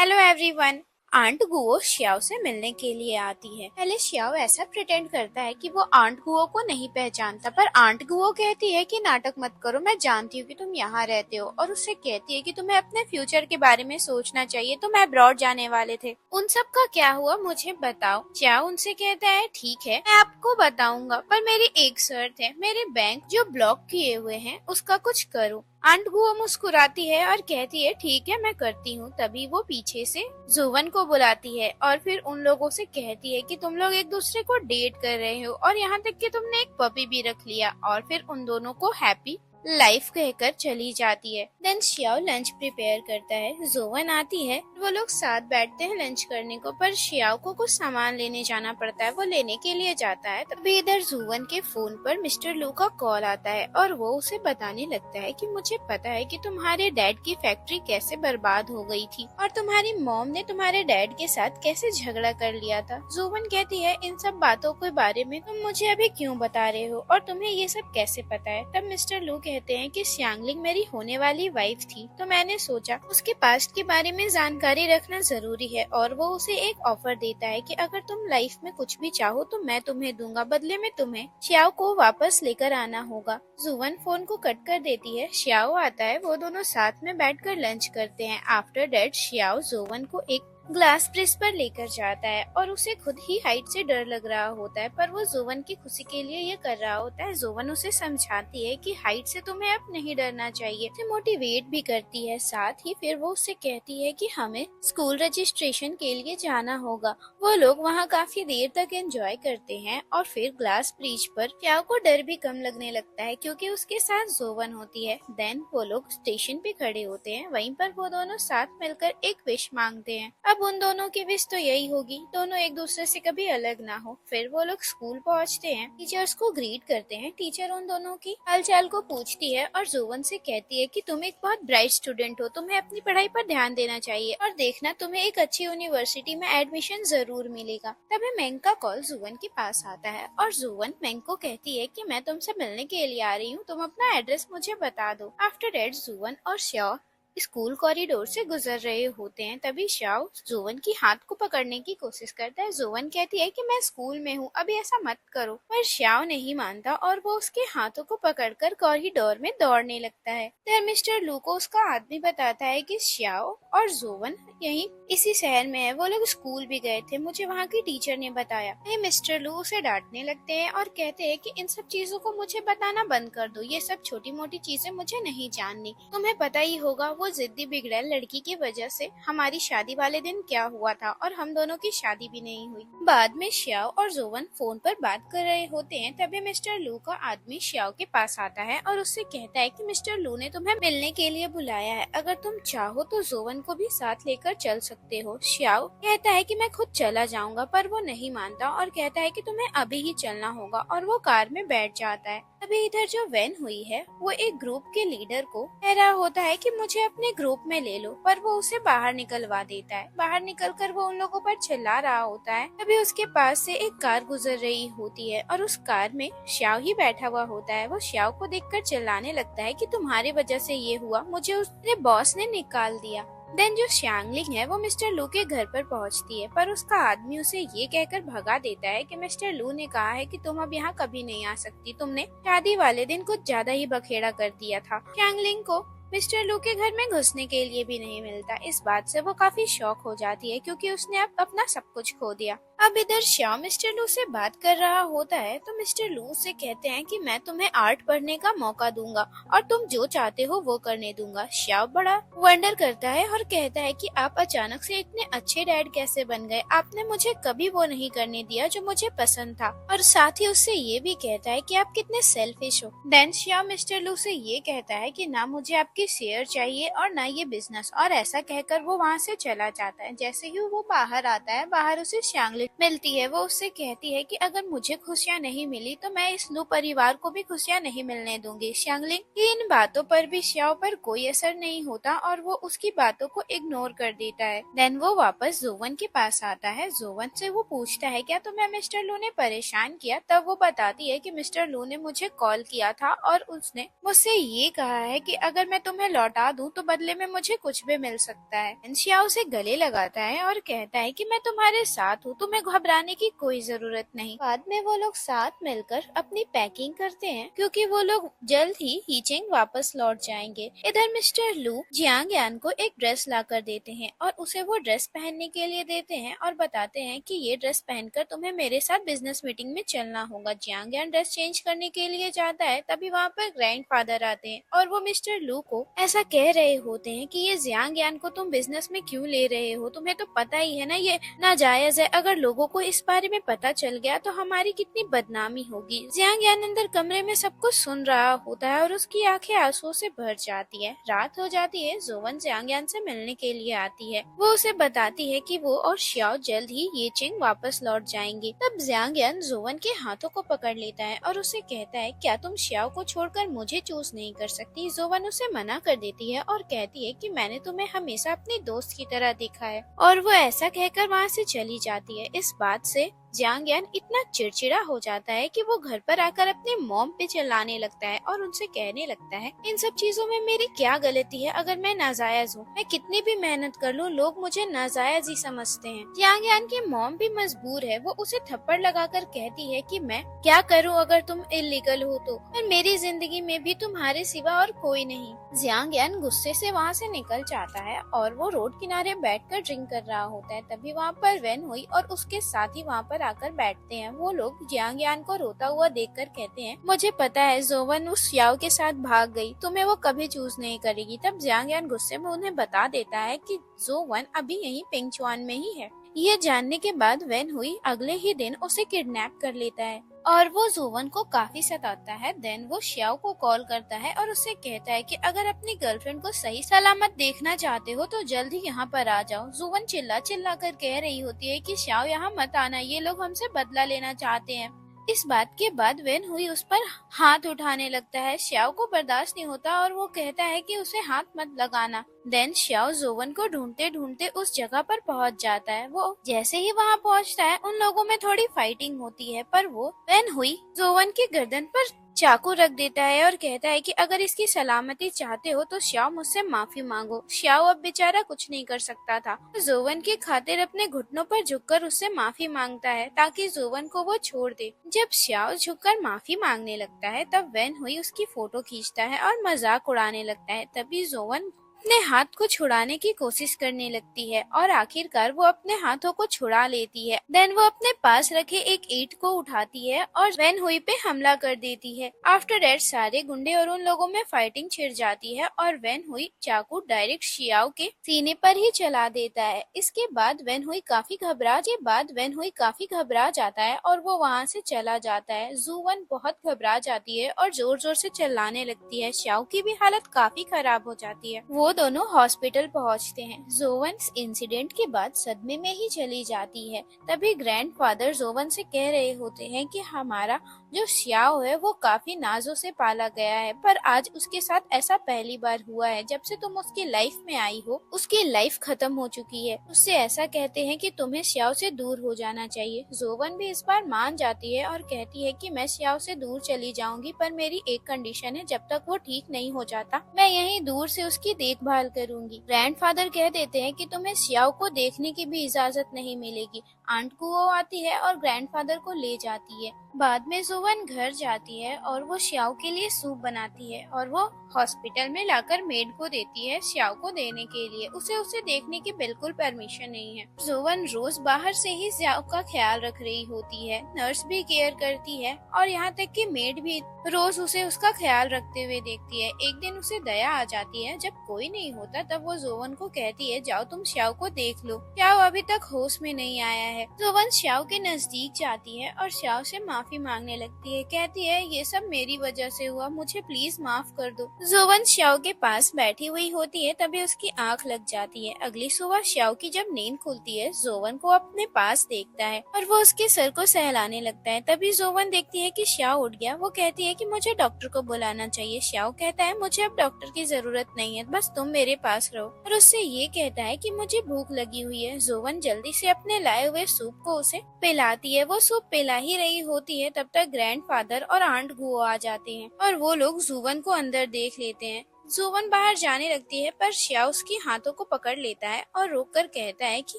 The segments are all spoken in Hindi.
Hello everyone. आंट गुओ श्याओ से मिलने के लिए आती है। पहले श्याओ ऐसा प्रिटेंड करता है कि वो आंट गुओ को नहीं पहचानता, पर आंट गुओ कहती है कि नाटक मत करो, मैं जानती हूँ कि तुम यहाँ रहते हो, और उससे कहती है कि तुम्हें अपने फ्यूचर के बारे में सोचना चाहिए, तुम अब्रॉड जाने वाले थे, उन सब का क्या हुआ मुझे बताओ। श्याओ उनसे कहता है ठीक है मैं आपको बताऊंगा, पर मेरी एक शर्त है, मेरे बैंक जो ब्लॉक किए हुए हैं उसका कुछ करो। आंट गुओ मुस्कुराती है और कहती है ठीक है मैं करती हूँ। तभी वो पीछे से जुवन को बुलाती है और फिर उन लोगों से कहती है कि तुम लोग एक दूसरे को डेट कर रहे हो और यहाँ तक कि तुमने एक पपी भी रख लिया, और फिर उन दोनों को हैप्पी लाइफ कहकर चली जाती है। देन श्याओ लंच प्रिपेयर करता है, जोवन आती है, वो लोग साथ बैठते हैं लंच करने को, पर श्याओ को कुछ सामान लेने जाना पड़ता है, वो लेने के लिए जाता है। तभी इधर जुवन के फोन पर मिस्टर लू का कॉल आता है और वो उसे बताने लगता है कि मुझे पता है कि तुम्हारे डैड की फैक्ट्री कैसे बर्बाद हो गई थी और तुम्हारी मॉम ने तुम्हारे डैड के साथ कैसे झगड़ा कर लिया था। जुवन कहती है इन सब बातों के बारे में तुम मुझे अभी क्यों बता रहे हो और तुम्हें ये सब कैसे पता है। तब मिस्टर लू कहते हैं कि श्यांगलिंग मेरी होने वाली वाइफ थी, तो मैंने सोचा उसके पास्ट के बारे में जानकारी रखना जरूरी है, और वो उसे एक ऑफर देता है कि अगर तुम लाइफ में कुछ भी चाहो तो मैं तुम्हें दूंगा, बदले में तुम्हें श्याओ को वापस लेकर आना होगा। जुवन फोन को कट कर देती है, श्याओ आता है, वो दोनों साथ में बैठकर लंच करते हैं। आफ्टर डेट श्याओ जोवन को एक ग्लास ब्रिज पर लेकर जाता है और उसे खुद ही हाइट से डर लग रहा होता है, पर वो जोवन की खुशी के लिए ये कर रहा होता है। जोवन उसे समझाती है कि हाइट से तुम्हें अब नहीं डरना चाहिए, उसे मोटिवेट भी करती है। साथ ही फिर वो उससे कहती है कि हमें स्कूल रजिस्ट्रेशन के लिए जाना होगा। वो लोग वहाँ काफी देर तक एंजॉय करते हैं और फिर ग्लास ब्रिज पर श्याओ को डर भी कम लगने लगता है क्योंकि उसके साथ जोवन होती है। देन वो लोग स्टेशन पे खड़े होते हैं, वहीं पर वो दोनों साथ मिलकर एक विश मांगते हैं। अब उन दोनों की विश तो यही होगी दोनों एक दूसरे से कभी अलग ना हो। फिर वो लोग स्कूल पहुंचते हैं, टीचर्स को ग्रीट करते हैं। टीचर उन दोनों की हालचाल को पूछती है और जोवन से कहती है कि तुम एक बहुत ब्राइट स्टूडेंट हो, तुम्हें अपनी पढ़ाई पर ध्यान देना चाहिए और देखना तुम्हें एक अच्छी यूनिवर्सिटी में एडमिशन जरूर मिलेगा। तभी मेंग का कॉल जुवन के पास आता है और जुवन मेंग को कहती है कि मैं तुमसे मिलने के लिए आ रही हूँ, तुम अपना एड्रेस मुझे बता दो। आफ्टर डेट जुवन और श्याओ स्कूल कॉरिडोर से गुजर रहे होते हैं। तभी श्याओ जोवन की हाथ को पकड़ने की कोशिश करता है। जोवन कहती है कि मैं स्कूल में हूँ, अभी ऐसा मत करो, पर श्याओ नहीं मानता और वो उसके हाथों को पकड़कर कॉरिडोर में दौड़ने लगता है। फिर मिस्टर लू को उसका आदमी बताता है कि श्याओ और जोवन यही इसी शहर में है, वो लोग स्कूल भी गए थे, मुझे वहाँ की टीचर ने बताया। मिस्टर लू उसे डांटने लगते हैं और कहते हैं कि इन सब चीजों को मुझे बताना बंद कर दो, ये सब छोटी मोटी चीजें मुझे नहीं जाननी, तुम्हें पता ही होगा वो जिद्दी बिगड़ैल लड़की की वजह से हमारी शादी वाले दिन क्या हुआ था, और हम दोनों की शादी भी नहीं हुई। बाद में श्याओ और जोवन फोन पर बात कर रहे होते हैं। तभी मिस्टर लू का आदमी श्याओ के पास आता है और उससे कहता है कि मिस्टर लू ने तुम्हें मिलने के लिए बुलाया है, अगर तुम चाहो तो जोवन को भी साथ लेकर चल सकते हो। श्याओ कहता है कि मैं खुद चला जाऊंगा, पर वो नहीं मानता और कहता है कि तुम्हें अभी ही चलना होगा, और वो कार में बैठ जाता है। अभी इधर जो वैन हुई है वो एक ग्रुप के लीडर को कह रहा होता है कि मुझे अपने ग्रुप में ले लो, पर वो उसे बाहर निकलवा देता है। बाहर निकलकर वो उन लोगों पर चिल्ला रहा होता है। तभी उसके पास से एक कार गुजर रही होती है और उस कार में श्याओ ही बैठा हुआ होता है। वो श्याओ को देखकर चिल्लाने लगता है कि तुम्हारी वजह से ये हुआ, मुझे उसके बॉस ने निकाल दिया। देन जो श्यांगलिंग है वो मिस्टर लू के घर पर पहुंचती है, पर उसका आदमी उसे ये कहकर भगा देता है कि मिस्टर लू ने कहा है कि तुम अब यहाँ कभी नहीं आ सकती, तुमने शादी वाले दिन कुछ ज्यादा ही बखेड़ा कर दिया था। श्यांगलिंग को मिस्टर लू के घर में घुसने के लिए भी नहीं मिलता। इस बात से वो काफी शॉक हो जाती है क्योंकि उसने अब अपना सब कुछ खो दिया। अब इधर श्याओ मिस्टर लू से बात कर रहा होता है तो मिस्टर लू से कहते हैं कि मैं तुम्हें आर्ट पढ़ने का मौका दूंगा और तुम जो चाहते हो वो करने दूंगा। श्याओ बड़ा वंडर करता है और कहता है कि आप अचानक से इतने अच्छे डैड कैसे बन गए, आपने मुझे कभी वो नहीं करने दिया जो मुझे पसंद था, और साथ ही उससे ये भी कहता है कि आप कितने सेल्फिश हो। देन श्याओ मिस्टर लू से ये कहता है कि ना मुझे आपकी शेयर चाहिए और ना ये बिजनेस, और ऐसा कहकर वो वहाँ से चला जाता है। जैसे ही वो बाहर आता है, बाहर उसे श्यांगलिंग मिलती है। वो उससे कहती है कि अगर मुझे खुशियाँ नहीं मिली तो मैं इस लू परिवार को भी खुशियाँ नहीं मिलने दूंगी। शांगलिंग की इन बातों पर भी श्याओ पर कोई असर नहीं होता और वो उसकी बातों को इग्नोर कर देता है। देन वो वापस जोवन के पास आता है। जोवन से वो पूछता है क्या तुम्हें मिस्टर लू ने परेशान किया? तब वो बताती है कि मिस्टर लू ने मुझे कॉल किया था और उसने मुझसे ये कहा है कि अगर मैं तुम्हें लौटा दूं तो बदले में मुझे कुछ भी मिल सकता है। श्याओ से गले लगाता है और कहता है कि मैं तुम्हारे साथ हूँ, तुम्हें घबराने की कोई जरूरत नहीं। बाद में वो लोग साथ मिलकर अपनी पैकिंग करते हैं क्योंकि वो लोग जल्द ही हीचिंग वापस लौट जाएंगे। इधर मिस्टर लू जियांग यान को एक ड्रेस ला कर देते हैं और उसे वो ड्रेस पहनने के लिए देते हैं और बताते हैं कि ये ड्रेस पहनकर तुम्हें मेरे साथ बिजनेस मीटिंग में चलना होगा। जियांग यान ड्रेस चेंज करने के लिए जाता है, तभी वहाँ पर ग्रैंडफादर आते हैं और वो मिस्टर लू को ऐसा कह रहे होते हैं कि ये जियांग यान को तुम बिजनेस में क्यों ले रहे हो, तुम्हें तो पता ही है ना ये नाजायज है, अगर लोगों को इस बारे में पता चल गया तो हमारी कितनी बदनामी होगी। जियांग यान अंदर कमरे में सब कुछ सुन रहा होता है और उसकी आंखें आंसुओं से भर जाती है। रात हो जाती है। जोवन जियांग यान से मिलने के लिए आती है। वो उसे बताती है कि वो और श्याओ जल्द ही ये चिंग वापस लौट जाएंगे। तब जियांग यान जोवन के हाथों को पकड़ लेता है और उसे कहता है क्या तुम श्याओ को छोड़कर मुझे चूज नहीं कर सकती? जोवन उसे मना कर देती है और कहती है कि मैंने तुम्हें हमेशा अपनी दोस्त की तरह देखा है और वो ऐसा कहकर वहाँ से चली जाती है। इस बात से जियांग यान इतना चिड़चिड़ा हो जाता है कि वो घर पर आकर अपने मॉम पे चिल्लाने लगता है और उनसे कहने लगता है इन सब चीजों में मेरी क्या गलती है? अगर मैं नाजायज हूँ, मैं कितनी भी मेहनत कर लूँ, लोग मुझे नाजायज ही समझते हैं। जियांग यान की मॉम भी मजबूर है। वो उसे थप्पड़ लगाकर कहती है कि मैं क्या करूँ अगर तुम इलीगल हो तो, पर मेरी जिंदगी में भी तुम्हारे सिवा और कोई नहीं। जियांग यान गुस्से से वहाँ से निकल जाता है और वो रोड किनारे बैठकर ड्रिंक कर रहा होता है। तभी वहाँ पर वेन हुई और उसके साथ ही वहाँ पर आकर बैठते हैं। वो लोग जियांग यान को रोता हुआ देखकर कहते हैं मुझे पता है जोवन उस याओ के साथ भाग गई, तुम्हें वो कभी चूज नहीं करेगी। तब जियांग यान गुस्से में उन्हें बता देता है कि जोवन अभी यहीं पिंगचुआन में ही है। ये जानने के बाद वेन हुई अगले ही दिन उसे किडनैप कर लेता है और वो जोवन को काफी सताता है। देन वो श्याओ को कॉल करता है और उससे कहता है कि अगर अपनी गर्लफ्रेंड को सही सलामत देखना चाहते हो तो जल्द ही यहाँ पर आ जाओ। जोवन चिल्ला चिल्ला कर कह रही होती है कि श्याओ यहाँ मत आना, ये लोग हमसे बदला लेना चाहते हैं। इस बात के बाद वेन हुई उस पर हाथ उठाने लगता है। श्याओ को बर्दाश्त नहीं होता और वो कहता है कि उसे हाथ मत लगाना। देन श्याओ जोवन को ढूंढते ढूंढते उस जगह पर पहुंच जाता है। वो जैसे ही वहां पहुंचता है उन लोगों में थोड़ी फाइटिंग होती है, पर वो वेन हुई जोवन की गर्दन पर चाकू रख देता है और कहता है कि अगर इसकी सलामती चाहते हो तो श्याओ मुझसे माफी मांगो। श्याओ अब बेचारा कुछ नहीं कर सकता था। जोवन की खातिर अपने घुटनों पर झुककर उससे माफी मांगता है ताकि जोवन को वो छोड़ दे। जब श्याओ झुककर माफी मांगने लगता है तब वेन हुई उसकी फोटो खींचता है और मजाक उड़ाने लगता है। तभी जोवन अपने हाथ को छुड़ाने की कोशिश करने लगती है और आखिरकार वो अपने हाथों को छुड़ा लेती है। देन वो अपने पास रखे एक ईंट को उठाती है और वेन हुई पे हमला कर देती है। आफ्टर दैट सारे गुंडे और उन लोगों में फाइटिंग छिड़ जाती है और वेन हुई चाकू डायरेक्ट शियाओ के सीने पर ही चला देता है। इसके बाद वेन हुई काफी घबरा जाता है और वो वहाँ से चला जाता है। जुवन बहुत घबरा जाती है और जोर जोर से चिल्लाने लगती है। श्याओ की भी हालत काफी खराब हो जाती है। वो दोनों हॉस्पिटल पहुंचते हैं। जोवन इस इंसिडेंट के बाद सदमे में ही चली जाती है। तभी ग्रैंडफादर जोवन से कह रहे होते हैं कि हमारा जो श्याओ है वो काफी नाजों से पाला गया है, पर आज उसके साथ ऐसा पहली बार हुआ है। जब से तुम उसकी लाइफ में आई हो उसकी लाइफ खत्म हो चुकी है। उससे ऐसा कहते हैं कि तुम्हें श्याओ से दूर हो जाना चाहिए। जोवन भी इस बार मान जाती है और कहती है कि मैं श्याओ से दूर चली जाऊंगी, पर मेरी एक कंडीशन है, जब तक वो ठीक नहीं हो जाता मैं यहीं दूर से उसकी देखभाल करूंगी। ग्रैंडफादर कह देते हैं कि तुम्हें श्याओ को देखने की भी इजाजत नहीं मिलेगी। आंट गुओ आती है और ग्रैंडफादर को ले जाती है। बाद में जोवन घर जाती है और वो श्याओ के लिए सूप बनाती है और वो हॉस्पिटल में लाकर मेड को देती है श्याओ को देने के लिए। उसे देखने की बिल्कुल परमिशन नहीं है। जोवन रोज बाहर से ही श्याओ का ख्याल रख रही होती है। नर्स भी केयर करती है और यहाँ तक कि मेड भी रोज उसे उसका ख्याल रखते हुए देखती है। एक दिन उसे दया आ जाती है। जब कोई नहीं होता तब वो जोवन को कहती है जाओ तुम श्याओ को देख लो, श्याओ अभी तक होश में नहीं आया है। जोवन श्याओ के नजदीक जाती है और श्याओ से माफी मांगने लगती है। कहती है ये सब मेरी वजह से हुआ, मुझे प्लीज माफ कर दो। जोवन श्याओ के पास बैठी हुई होती है, तभी उसकी आंख लग जाती है। अगली सुबह श्याओ की जब नींद खुलती है, जोवन को अपने पास देखता है और वो उसके सर को सहलाने लगता है। तभी जोवन देखती है कि श्याओ उठ गया। वो कहती है कि मुझे डॉक्टर को बुलाना चाहिए। श्याओ कहता है मुझे अब डॉक्टर की जरूरत नहीं है, बस तुम मेरे पास रहो, और उससे ये कहता है कि मुझे भूख लगी हुई है। जोवन जल्दी से अपने लाए हुए सूप को उसे पिलाती है। वो सूप पिला ही रही होती है, तब तक ग्रैंडफादर और आंट गुओ आ जाते हैं और वो लोग जोवन को अंदर देख लेते हैं। जोवन बाहर जाने लगती है, पर श्याओ उसकी हाथों को पकड़ लेता है और रोककर कहता है कि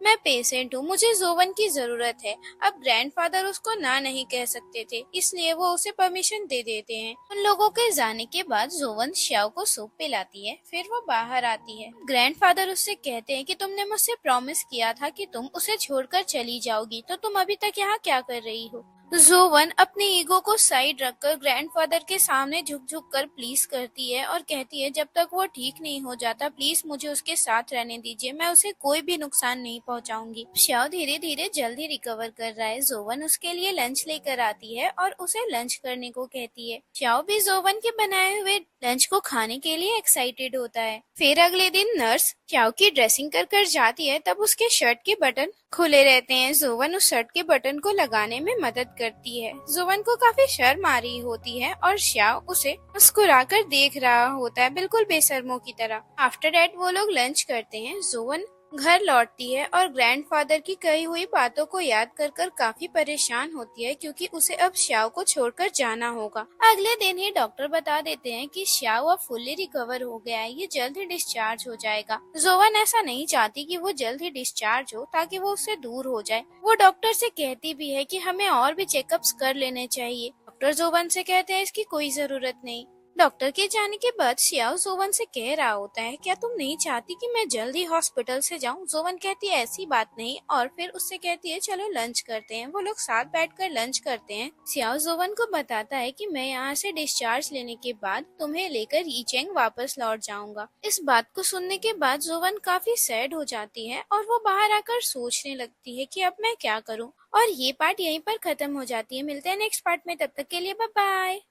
मैं पेशेंट हूँ, मुझे जोवन की जरूरत है। अब ग्रैंडफादर उसको ना नहीं कह सकते थे, इसलिए वो उसे परमिशन दे देते हैं। उन लोगों के जाने के बाद जोवन श्याओ को सूप पिलाती है, फिर वो बाहर आती है। ग्रैंडफादर उससे कहते हैं कि तुमने मुझसे प्रॉमिस किया था कि तुम उसे छोड़कर चली जाओगी, तो तुम अभी तक यहाँ क्या कर रही हो। जोवन अपने ईगो को साइड रखकर ग्रैंडफादर के सामने झुक झुक कर प्लीज करती है और कहती है जब तक वो ठीक नहीं हो जाता प्लीज मुझे उसके साथ रहने दीजिए, मैं उसे कोई भी नुकसान नहीं पहुंचाऊंगी। श्याओ धीरे धीरे जल्दी रिकवर कर रहा है। जोवन उसके लिए लंच लेकर आती है और उसे लंच करने को कहती है। श्याओ भी जोवन के बनाए हुए लंच को खाने के लिए एक्साइटेड होता है। फिर अगले दिन नर्स श्याओ की ड्रेसिंग कर कर जाती है, तब उसके शर्ट के बटन खुले रहते हैं। जोवन उस शर्ट के बटन को लगाने में मदद करती है। जोवन को काफी शर्म आ रही होती है और श्याओ उसे मुस्कुराकर देख रहा होता है, बिल्कुल बेशर्मों की तरह। आफ्टर दैट वो लोग लंच करते हैं। जोवन घर लौटती है और ग्रैंडफादर की कही हुई बातों को याद कर कर काफी परेशान होती है, क्योंकि उसे अब श्याओ को छोड़कर जाना होगा। अगले दिन ही डॉक्टर बता देते हैं कि श्याओ अब फुल्ली रिकवर हो गया है, ये जल्द ही डिस्चार्ज हो जाएगा। जोवन ऐसा नहीं चाहती कि वो जल्द ही डिस्चार्ज हो ताकि वो उससे दूर हो जाए। वो डॉक्टर से कहती भी है कि हमें और भी चेकअप्स कर लेने चाहिए। डॉक्टर जोवन से कहते हैं इसकी कोई जरूरत नहीं। डॉक्टर के जाने के बाद श्याओ जोवन से कह रहा होता है क्या तुम नहीं चाहती कि मैं जल्दी हॉस्पिटल से जाऊं। जोवन कहती है ऐसी बात नहीं, और फिर उससे कहती है चलो लंच करते हैं। वो लोग साथ बैठकर लंच करते हैं। श्याओ जोवन को बताता है कि मैं यहाँ से डिस्चार्ज लेने के बाद तुम्हें लेकर यीचेंग वापस लौट जाऊंगा। इस बात को सुनने के बाद जोवन काफी सैड हो जाती है और वो बाहर आकर सोचने लगती है कि अब मैं क्या करूँ। और ये पार्ट यहीं पर खत्म हो जाती है। मिलते हैं नेक्स्ट पार्ट में, तब तक के लिए बाय बाय।